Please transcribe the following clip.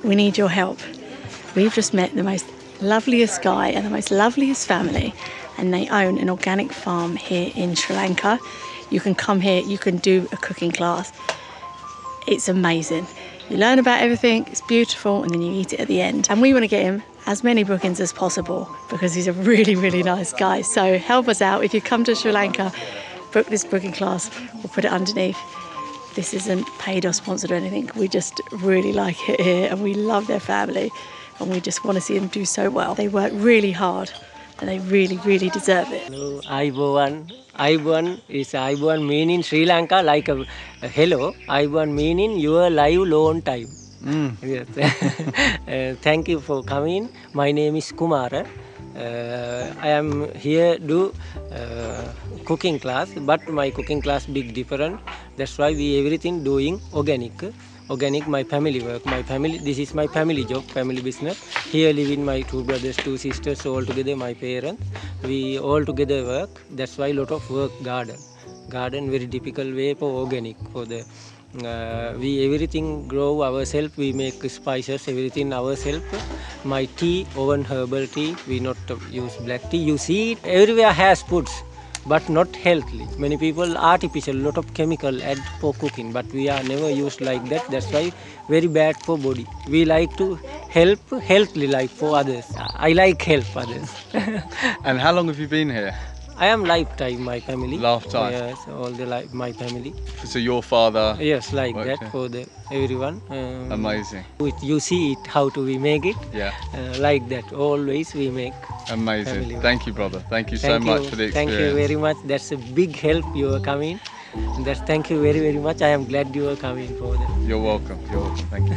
we need your help. We've just met the most loveliest guy and the most loveliest family, and they own an organic farm here in Sri Lanka. You can come here, you can do a cooking class. It's amazing. You learn about everything, it's beautiful, and then you eat it at the end. And we want to get him as many bookings as possible because he's a really, really nice guy. So help us out. If you come to Sri Lanka, book this cooking class. We'll put it underneath. This isn't paid or sponsored or anything. We just really like it here and we love their family and we just want to see them do so well. They work really hard and they really, really deserve it. Hello, Aibowan. Aibowan is Aibowan mean in Sri Lanka like a hello. Aibowan mean in your live long time. Yes. Thank you for coming. My name is Kumara. I am here do cooking class, but my cooking class big different. That's why we everything doing organic. Organic, my family work. My family, this is my family job, family business. Here living my two brothers, two sisters, all together, my parents. We all together work. That's why lot of work garden. Garden very difficult way for organic. For the we everything grow ourselves. We make spices, everything ourselves. My tea, oven herbal tea. We not use black tea. You see it everywhere has foods, but not healthy. Many people artificial, lot of chemical add for cooking, but we are never used like that. That's why very bad for body. We like to help healthily, like for others. I like help others. And how long have you been here? I am lifetime, my family. Lifetime? Yes, all the life, my family. So your father? Yes, like worked that here? for the everyone. Amazing. You see it, how do we make it? Yeah. Like that, always we make. Amazing. Family. Thank you, brother. Thank you so Thank much you. for the Thank experience. you very much. That's a big help you are coming. Thank you very, very much. I am glad you are coming for that. You're welcome. You're welcome. Thank you.